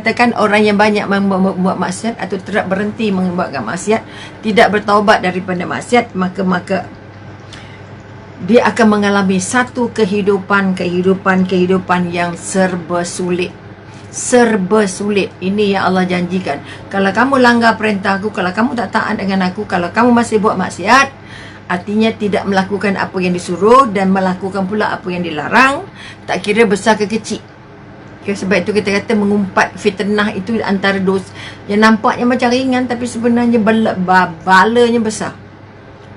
Katakan orang yang banyak membuat maksiat atau tidak berhenti membuatkan maksiat, tidak bertaubat daripada maksiat, maka dia akan mengalami satu kehidupan yang serba sulit. Serba sulit. Ini yang Allah janjikan. Kalau kamu langgar perintah aku, kalau kamu tak taat dengan aku, kalau kamu masih buat maksiat, artinya tidak melakukan apa yang disuruh dan melakukan pula apa yang dilarang, tak kira besar ke kecil. Okay, sebab itu kita kata mengumpat fitnah itu antara dos yang nampaknya macam ringan tapi sebenarnya balanya besar.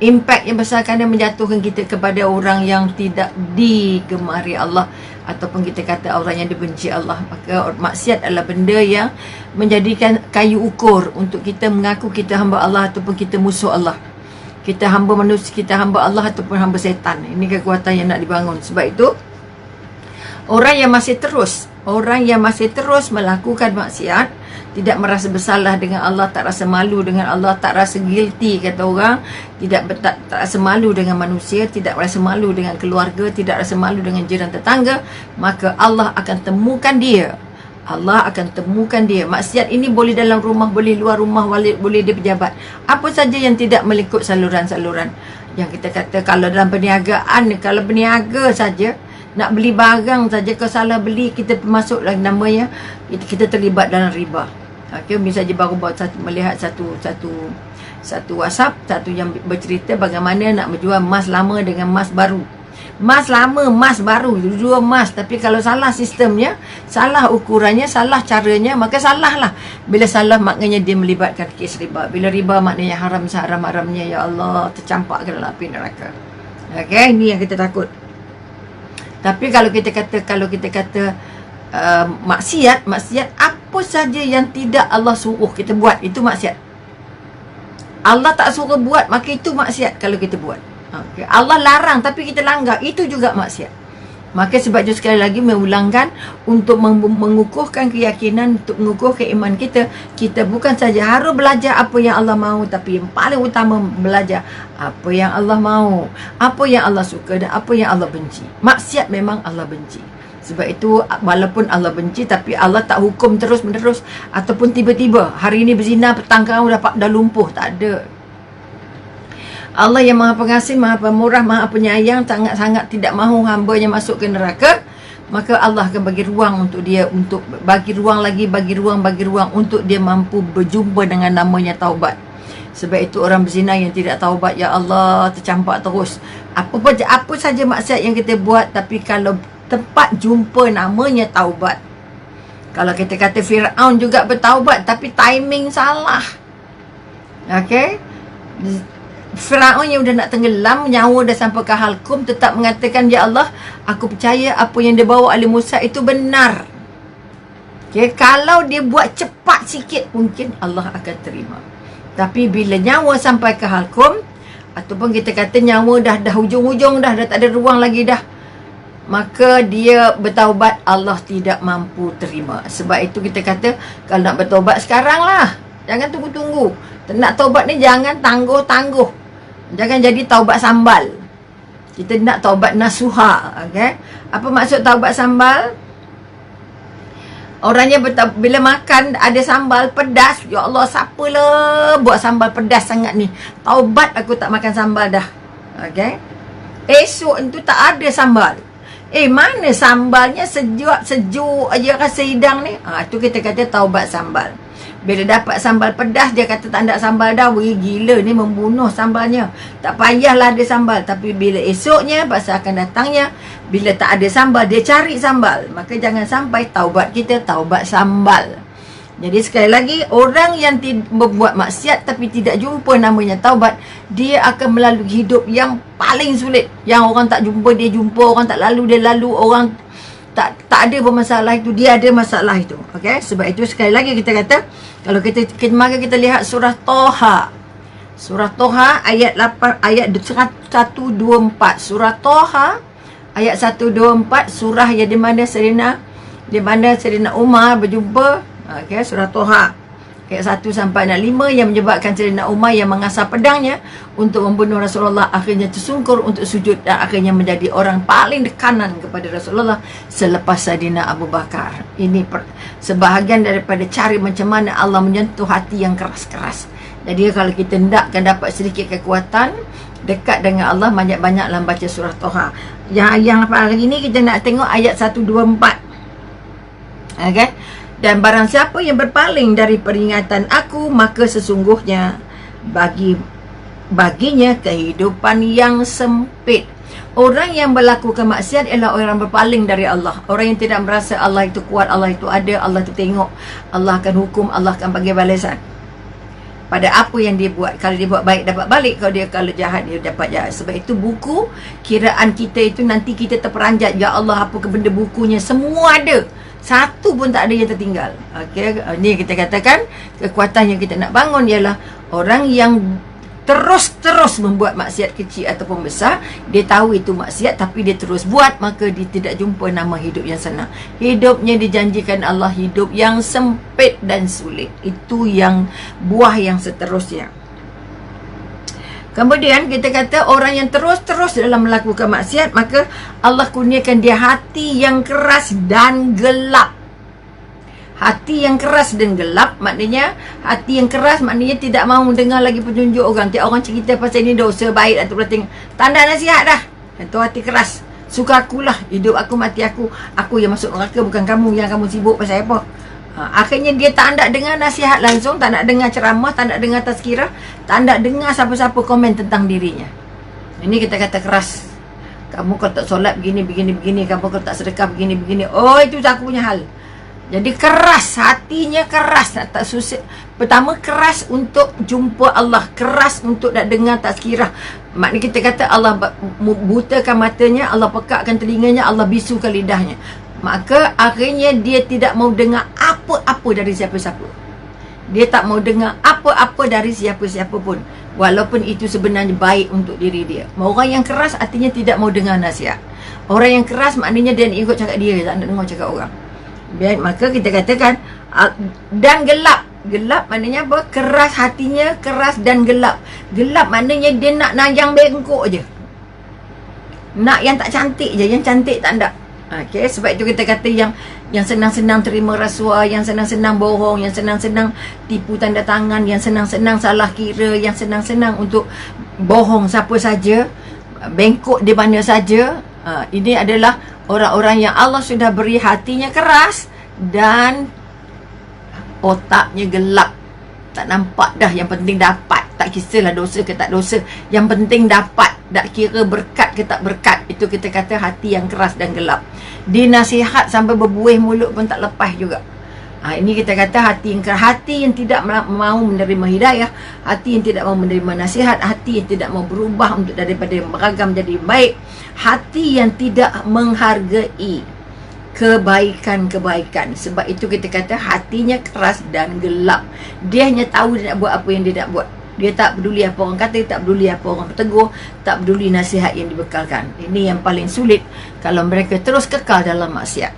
Impact yang besar kerana menjatuhkan kita kepada orang yang tidak digemari Allah, ataupun kita kata orang yang dibenci Allah. Maka maksiat adalah benda yang menjadikan kayu ukur untuk kita mengaku kita hamba Allah ataupun kita musuh Allah. Kita hamba manusia, kita hamba Allah ataupun hamba setan. Ini kekuatan yang nak dibangun. Sebab itu orang yang masih terus melakukan maksiat, tidak merasa bersalah dengan Allah, tak rasa malu dengan Allah, tak rasa guilty kata orang, tak rasa malu dengan manusia, tidak rasa malu dengan keluarga, tidak rasa malu dengan jiran tetangga, maka Allah akan temukan dia. Allah akan temukan dia. Maksiat ini boleh dalam rumah, boleh luar rumah, boleh di pejabat. Apa saja yang tidak melingkup saluran-saluran. Yang kita kata kalau dalam perniagaan, kalau berniaga saja, nak beli barang saja, kalau salah beli, kita masuk lagi namanya, kita terlibat dalam riba. Okay, misalnya baru melihat satu WhatsApp, satu yang bercerita bagaimana nak menjual emas lama dengan emas baru. Emas lama, emas baru, jual emas. Tapi kalau salah sistemnya, salah ukurannya, salah caranya, maka salah lah. Bila salah maknanya dia melibatkan kes riba. Bila riba maknanya haram seharam-haramnya, ya Allah, tercampak ke dalam api neraka. Okay, ini yang kita takut. Tapi kalau kita kata maksiat apa saja yang tidak Allah suruh kita buat, itu maksiat. Allah tak suruh buat, maka itu maksiat kalau kita buat. Okay. Allah larang tapi kita langgar, itu juga maksiat. Maka sebab itu sekali lagi mengulangkan untuk mengukuhkan keyakinan, untuk mengukuhkan iman kita, kita bukan saja harus belajar apa yang Allah mahu, tapi yang paling utama belajar apa yang Allah mahu, apa yang Allah suka dan apa yang Allah benci. Maksiat memang Allah benci. Sebab itu walaupun Allah benci, tapi Allah tak hukum terus-menerus ataupun tiba-tiba hari ini berzina, petang kau dah lumpuh. Tak ada. Allah yang maha pengasih, maha pemurah, maha penyayang, sangat-sangat tidak mahu hamba-Nya masuk ke neraka. Maka Allah akan bagi ruang untuk dia, untuk bagi ruang untuk dia mampu berjumpa dengan namanya taubat. Sebab itu orang berzina yang tidak taubat, ya Allah, tercampak terus. Apa saja maksiat yang kita buat, tapi kalau tempat jumpa namanya taubat. Kalau kita kata Firaun juga bertaubat, tapi timing salah. Okey? Firaun yang dah nak tenggelam, nyawa dah sampai ke halkum, tetap mengatakan, ya Allah, aku percaya apa yang dia bawa oleh Musa itu benar. Okay? Kalau dia buat cepat sikit, mungkin Allah akan terima. Tapi bila nyawa sampai ke halkum, ataupun kita kata nyawa dah hujung-hujung dah tak ada ruang lagi dah, maka dia bertaubat, Allah tidak mampu terima. Sebab itu kita kata, kalau nak bertaubat sekarang lah, jangan tunggu-tunggu. Nak taubat ni jangan tangguh-tangguh. Jangan jadi taubat sambal. Kita nak taubat nasuha. Okay? Apa maksud taubat sambal? Orangnya bila makan ada sambal pedas, ya Allah, siapalah buat sambal pedas sangat ni. Taubat, aku tak makan sambal dah. Okay? Esok itu tak ada sambal. Mana sambalnya sejuk aja rasa hidang ni. Itu kita kata taubat sambal. Bila dapat sambal pedas, dia kata tak ada sambal dah. Wih, gila ni, membunuh sambalnya. Tak payahlah ada sambal. Tapi bila esoknya, pasal akan datangnya, bila tak ada sambal, dia cari sambal. Maka jangan sampai taubat kita taubat sambal. Jadi sekali lagi, orang yang membuat maksiat tapi tidak jumpa namanya taubat, dia akan melalui hidup yang paling sulit. Yang orang tak jumpa, dia jumpa. Orang tak lalu, dia lalu. Orang tak ada bermasalah itu, dia ada masalah itu. Okay? Sebab itu sekali lagi kita kata, kalau maka kita lihat surah Toha. Surah Toha ayat 8, ayat 124. Surah Toha ayat 124, surah yang di mana Serina Umar berjumpa. Okay, surah Toha. ayat 1 sampai ayat 5, yang menyebabkan Sayyidina Umar yang mengasah pedangnya untuk membunuh Rasulullah akhirnya tersungkur untuk sujud dan akhirnya menjadi orang paling kanan kepada Rasulullah selepas Sayyidina Abu Bakar. Ini sebahagian daripada cari macam mana Allah menyentuh hati yang keras-keras. Jadi kalau kita hendakkan dapat sedikit kekuatan dekat dengan Allah, banyak-banyaklah baca surah Toha. Yang hari ini kita nak tengok ayat 1, 2, 4. Okay? Dan barang siapa yang berpaling dari peringatan aku, maka sesungguhnya baginya kehidupan yang sempit. Orang yang melakukan maksiat ialah orang yang berpaling dari Allah. Orang yang tidak merasa Allah itu kuat, Allah itu ada, Allah itu tengok, Allah akan hukum, Allah akan bagi balasan pada apa yang dia buat. Kalau dia buat baik, dapat balik. Kalau jahat, dia dapat jahat. Sebab itu buku kiraan kita itu nanti kita terperanjat, ya Allah, apa ke benda bukunya, semua ada, satu pun tak ada yang tertinggal. Okey, ni kita katakan kekuatan yang kita nak bangun ialah orang yang terus membuat maksiat kecil ataupun besar. Dia tahu itu maksiat tapi dia terus buat, maka dia tidak jumpa nama hidup yang senang. Hidupnya dijanjikan Allah hidup yang sempit dan sulit. Itu yang buah yang seterusnya. Kemudian kita kata orang yang terus dalam melakukan maksiat, maka Allah kurniakan dia hati yang keras dan gelap. Hati yang keras dan gelap maknanya, hati yang keras maknanya tidak mahu dengar lagi petunjuk orang. Tiap orang cerita pasal ini dosa baik atau berarti tak ada nasihat dah. Itu hati keras. Suka akulah, hidup aku mati aku. Aku yang masuk neraka, bukan kamu yang kamu sibuk pasal apa. Akhirnya dia tak nak dengar nasihat langsung, tak nak dengar ceramah, tak nak dengar tazkirah, tak nak dengar siapa-siapa komen tentang dirinya. Ini kita kata keras. Kamu kalau tak solat begini, kamu kalau tak sedekah begini. Oh, itu aku punya hal. Jadi keras, hatinya keras, tak susah. Pertama, keras untuk jumpa Allah, keras untuk nak dengar tazkirah. Maknanya kita kata Allah butakan matanya, Allah pekakkan telinganya, Allah bisukan lidahnya. Maka akhirnya dia tidak mau dengar apa-apa dari siapa-siapa. Dia tak mau dengar apa-apa dari siapa-siapa pun, walaupun itu sebenarnya baik untuk diri dia. Orang yang keras artinya tidak mau dengar nasihat. Orang yang keras maknanya dia nak ikut cakap dia, tak nak dengar cakap orang. Baik, maka kita katakan dan gelap. Gelap maknanya apa? Keras hatinya, keras dan gelap. Gelap maknanya dia nak yang bengkok je. Nak yang tak cantik je, yang cantik tak nak. Okay, sebab itu kita kata yang senang-senang terima rasuah, yang senang-senang bohong, yang senang-senang tipu tanda tangan, yang senang-senang salah kira, yang senang-senang untuk bohong siapa saja, bengkok di mana saja. Ini adalah orang-orang yang Allah sudah beri hatinya keras dan otaknya gelap. Tak nampak dah, yang penting dapat. Tak kisahlah dosa ke tak dosa, yang penting dapat. Tak kira berkat ke tak berkat. Itu kita kata hati yang keras dan gelap. Dinasihat sampai berbuih mulut pun tak lepas juga. Ini kita kata hati yang keras, hati yang tidak mahu menerima hidayah, hati yang tidak mahu menerima nasihat, hati yang tidak mahu berubah untuk daripada yang beragam jadi baik, hati yang tidak menghargai kebaikan-kebaikan. Sebab itu kita kata hatinya keras dan gelap. Dia hanya tahu dia nak buat apa yang dia nak buat. Dia tak peduli apa orang kata, tak peduli apa orang bertegur, tak peduli nasihat yang dibekalkan. Ini yang paling sulit kalau mereka terus kekal dalam maksiat.